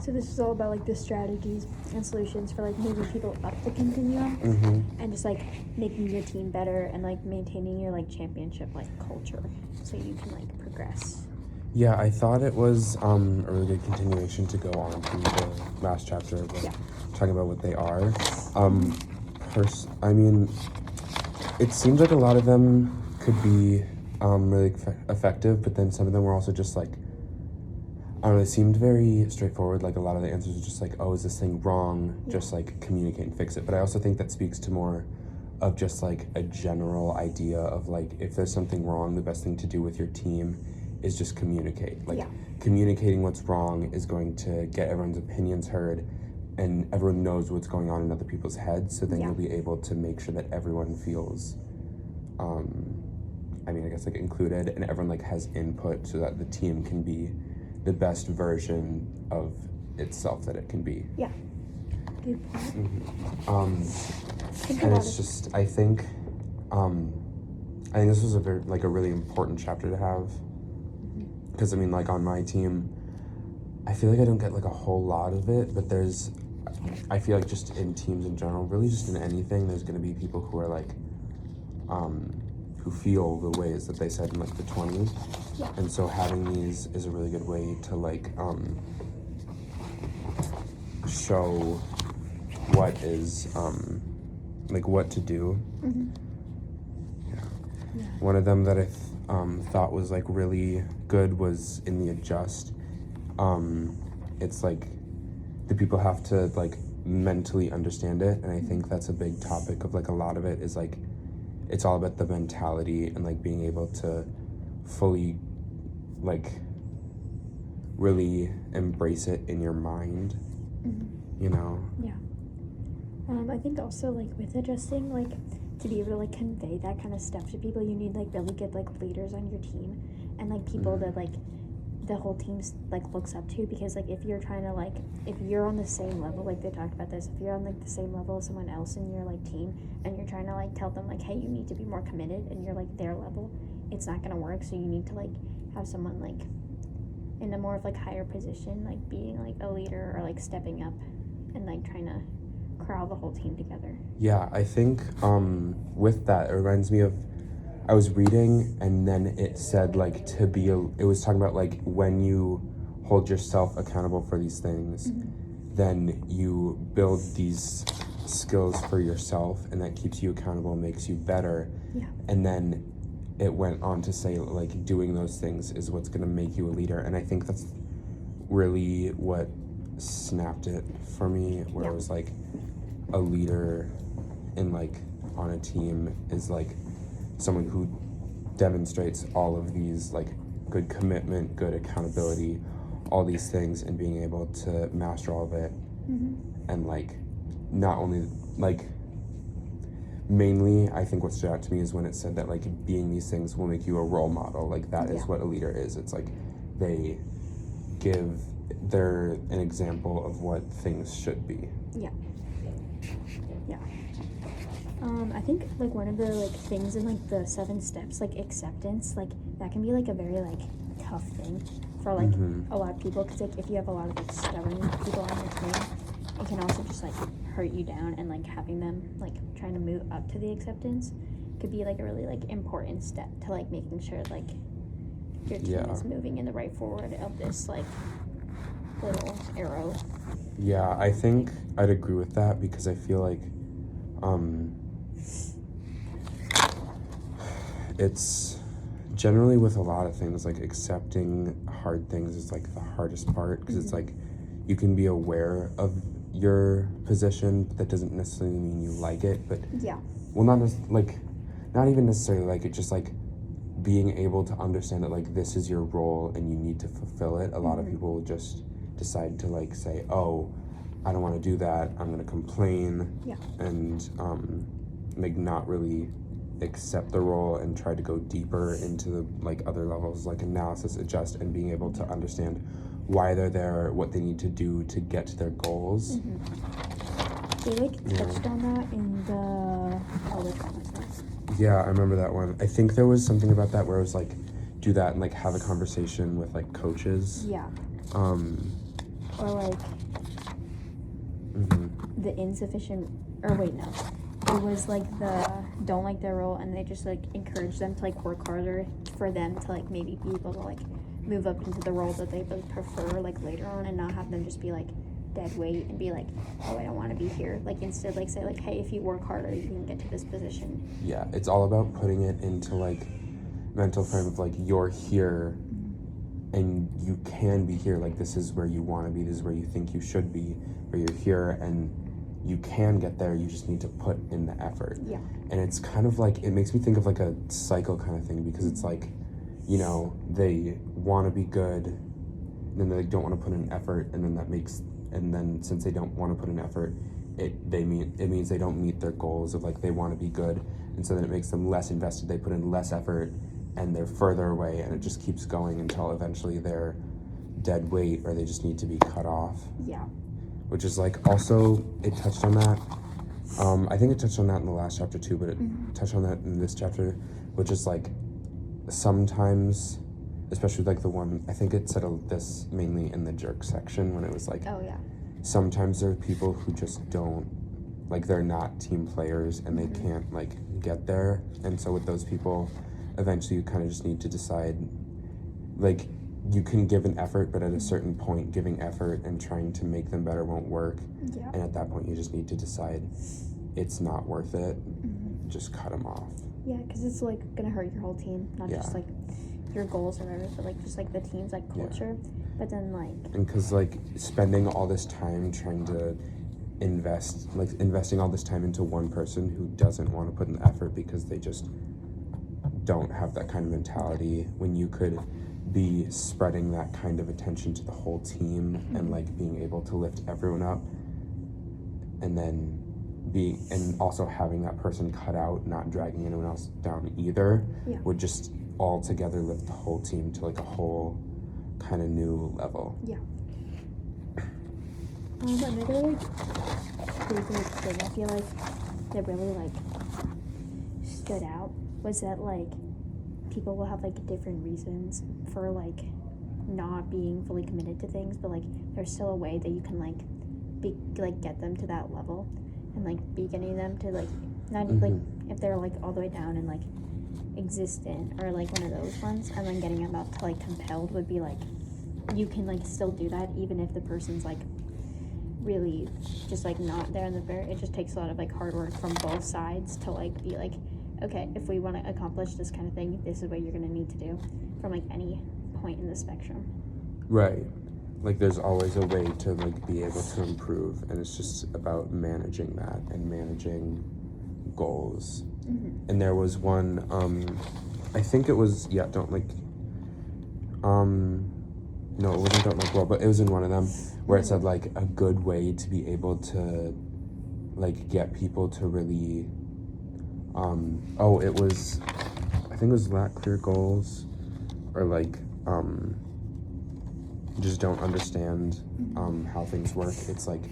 So this is all about like the strategies and solutions for like moving people up the continuum, and just like making your team better and like maintaining your like championship like culture, so you can like progress. Yeah, I thought it was a really good continuation to go on to the last chapter of like talking about what they are. I mean, it seems like a lot of them could be really effective, but then some of them were also just like, I don't know, it seemed very straightforward. Like a lot of the answers were just like, oh, is this thing wrong? Just like communicate and fix it. But I also think that speaks to more of just like a general idea of like, if there's something wrong, the best thing to do with your team is just communicate. Like communicating what's wrong is going to get everyone's opinions heard, and everyone knows what's going on in other people's heads. So then you'll be able to make sure that everyone feels, I mean, I guess like included, and everyone like has input so that the team can be the best version of itself that it can be. Yeah. Good point. And it's just, I think this was a very, like a really important chapter to have, because I mean, like on my team, I feel like I don't get like a whole lot of it, but I feel like just in teams in general, really just in anything, there's going to be people who are like, who feel the ways that they said in like the 20s. And so having these is a really good way to like show what is like what to do. One of them that I thought was like really good was in the adjust. It's like the people have to like mentally understand it, and I think that's a big topic of like a lot of it is like it's all about the mentality and like being able to fully like really embrace it in your mind, you know? I think also like with adjusting, like to be able to like convey that kind of stuff to people, you need like really good like leaders on your team, and like people that like the whole team's like looks up to, because like if you're trying to like, if you're on the same level, like they talked about this, if you're on like the same level as someone else in your like team and you're trying to like tell them like, hey, you need to be more committed, and you're like their level, it's not gonna work. So you need to like have someone like in a more of like higher position, like being like a leader or like stepping up and like trying to corral the whole team together. Yeah, I think with that, it reminds me of, I was reading and then it said like it was talking about like when you hold yourself accountable for these things, then you build these skills for yourself, and that keeps you accountable, makes you better. And then it went on to say like doing those things is what's going to make you a leader, and I think that's really what snapped it for me, where it was like a leader in like on a team is like someone who demonstrates all of these like good commitment, good accountability, all these things, and being able to master all of it. And like not only like mainly I think what stood out to me is when it said that like being these things will make you a role model. Like that is what a leader is. It's like they're an example of what things should be. I think like one of the like things in like the 7 steps, like acceptance, like that can be like a very like tough thing for like a lot of people, because like if you have a lot of like stubborn people on your team, it can also just like hurt you down, and like having them like trying to move up to the acceptance could be like a really like important step to like making sure like your team is moving in the right forward of this like little arrow. Yeah, I think I'd agree with that, because I feel like it's generally with a lot of things, like accepting hard things is like the hardest part, because it's like you can be aware of your position, but that doesn't necessarily mean you like it. But well, not even necessarily like it, just like being able to understand that like this is your role and you need to fulfill it. A lot of people will just decide to like say, oh, I don't want to do that, I'm gonna complain, and like not really accept the role and try to go deeper into the like other levels, like analysis, adjust, and being able to understand why they're there, what they need to do to get to their goals. They like touched on that in the which one was that? Yeah, I remember that one. I think there was something about that where it was like do that and like have a conversation with like coaches. or like the insufficient, or wait, no, it was like the don't like their role, and they just like encourage them to like work harder for them to like maybe be able to like move up into the role that they would prefer like later on, and not have them just be like dead weight and be like, oh, I don't want to be here. Like instead, like say like, hey, if you work harder, you can get to this position. Yeah, it's all about putting it into like mental frame of like, you're here and you can be here. Like, this is where you want to be, this is where you think you should be, where you're here and you can get there. You just need to put in the effort. Yeah. And it's kind of like, it makes me think of like a cycle kind of thing, because it's like, you know, they want to be good, then they don't want to put in effort, and then that makes, and then since they don't want to put in effort, it means they don't meet their goals of like, they want to be good, and so then it makes them less invested. They put in less effort and they're further away, and it just keeps going until eventually they're dead weight, or they just need to be cut off. Yeah. Which is like, also, it touched on that. I think it touched on that in the last chapter too, but it touched on that in this chapter, which is like, sometimes, especially like the one, I think it said this mainly in the jerk section, when it was like, oh yeah, sometimes there are people who just don't, like, they're not team players and they can't like get there, and so with those people, eventually you kind of just need to decide, like, you can give an effort, but at a certain point, giving effort and trying to make them better won't work. Yeah. And at that point, you just need to decide it's not worth it. Just cut them off. Yeah, because it's like gonna hurt your whole team, not Yeah. just like your goals or whatever, but like just like the team's like culture. But then like, And because like spending all this time trying to investing all this time into one person who doesn't want to put in the effort because they just don't have that kind of mentality, when you could be spreading that kind of attention to the whole team and like being able to lift everyone up, and then and also having that person cut out, not dragging anyone else down either, would just all together lift the whole team to like a whole kind of new level. Yeah. Another like big like thing I feel like that really like stood out was that like people will have like different reasons for like not being fully committed to things, but like there's still a way that you can like be like get them to that level, and like be getting them to like not like if they're like all the way down and like existent or like one of those ones, and then getting them up to like compelled would be like, you can like still do that even if the person's like really just like not there in the very, it just takes a lot of like hard work from both sides to like be like, okay, if we want to accomplish this kind of thing, this is what you're going to need to do from like any point in the spectrum. Right. Like there's always a way to like be able to improve, and it's just about managing that and managing goals. And there was one, I think it was, don't like, no, it wasn't don't like well, but it was in one of them where it said like a good way to be able to like get people to really, it was, I think it was lack clear goals, or like, just don't understand how things work. It's like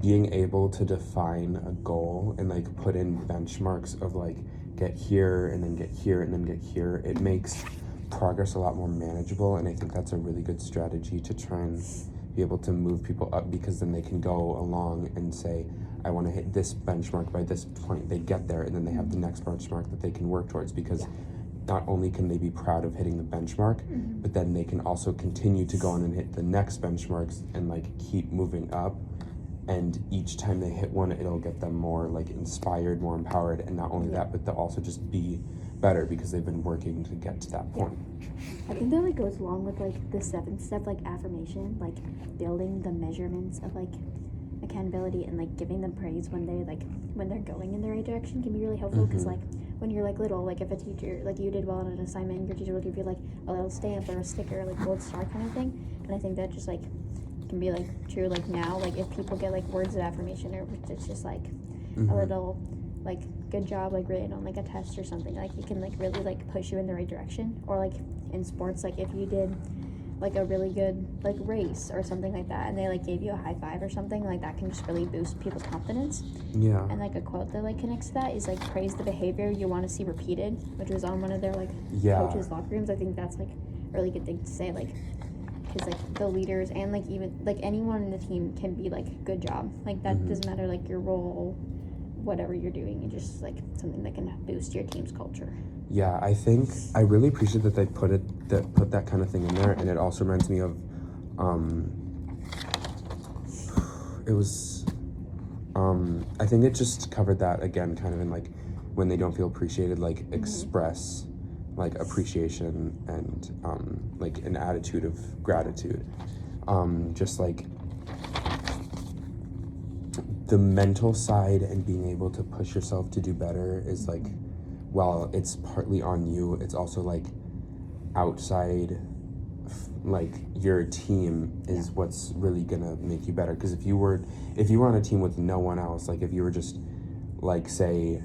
being able to define a goal and like put in benchmarks of like get here and then get here and then get here. It makes progress a lot more manageable, and I think that's a really good strategy to try and be able to move people up, because then they can go along and say, I want to hit this benchmark by this point. They get there, and then they have the next benchmark that they can work towards, because not only can they be proud of hitting the benchmark, but then they can also continue to go on and hit the next benchmarks and like keep moving up. And each time they hit one, it'll get them more like inspired, more empowered, and not only that, but they'll also just be better because they've been working to get to that point. I think that like goes along with like the 7th step, like affirmation, like building the measurements of like accountability and like giving them praise when they're going in the right direction can be really helpful, because like when you're like little, like if a teacher, like you did well on an assignment, your teacher will give you like a little stamp or a sticker, like gold star kind of thing. And I think that just like can be like true like now, like if people get like words of affirmation, or it's just like a little like good job like written on like a test or something, like it can like really like push you in the right direction. Or like in sports, like if you did like a really good like race or something like that, and they like gave you a high five or something, like that can just really boost people's confidence. And like a quote that like connects to that is like, praise the behavior you want to see repeated, which was on one of their like coaches' locker rooms. I think that's like a really good thing to say, like because like the leaders and like even like anyone in the team can be like good job, like that doesn't matter like your role, whatever you're doing, it's just like something that can boost your team's culture. Yeah, I think I really appreciate that they put that kind of thing in there, and it also reminds me of it was I think it just covered that again, kind of in like when they don't feel appreciated, like express like appreciation and like an attitude of gratitude. Just like the mental side and being able to push yourself to do better is like, while it's partly on you, it's also like outside, like your team is what's really gonna make you better. Because if you were on a team with no one else, like if you were just like say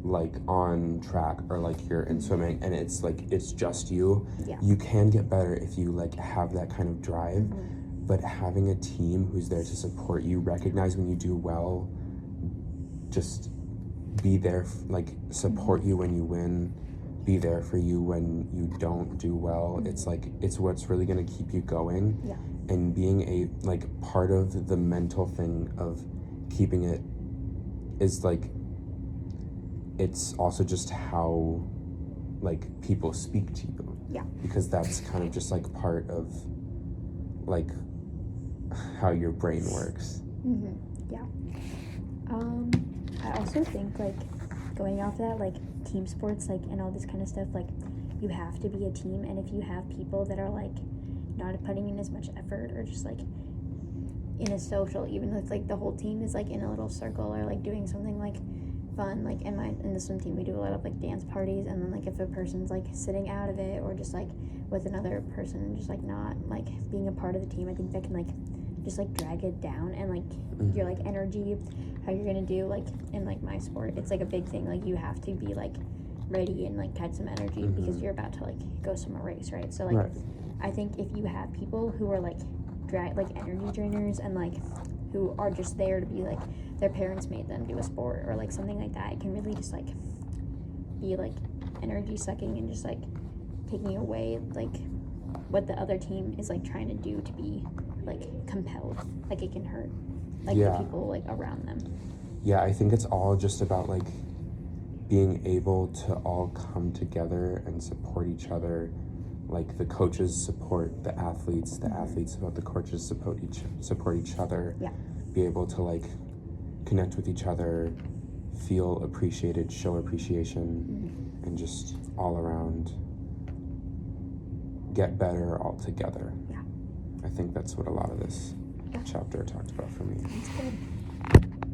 like on track or like you're in swimming and it's like it's just you, you can get better if you like have that kind of drive. But having a team who's there to support you, recognize when you do well, just be there, like support you when you win, be there for you when you don't do well. It's like, it's what's really gonna keep you going. And being a like part of the mental thing of keeping it is like, it's also just how like people speak to you. Because that's kind of just like part of like how your brain works. I also think like going off that, like team sports, like and all this kind of stuff, like you have to be a team, and if you have people that are like not putting in as much effort or just like in a social, even if like the whole team is like in a little circle or like doing something like fun, like in the swim team we do a lot of like dance parties, and then like if a person's like sitting out of it or just like with another person just like not like being a part of the team, I think that can like just like drag it down, and like your like energy, how you're gonna do like in like my sport, it's like a big thing, like you have to be like ready and like had some energy because you're about to like go swim a race, right? So like I think if you have people who are like like energy drainers and like who are just there to be like their parents made them do a sport or like something like that, it can really just like be like energy sucking and just like taking away like what the other team is like trying to do to be like compelled. Like it can hurt like the people like around them. I think it's all just about like being able to all come together and support each other. Like the coaches support the athletes support the coaches, support each other. Be able to like connect with each other, feel appreciated, show appreciation, and just all around get better all together. I think that's what a lot of this chapter talked about for me. That's good.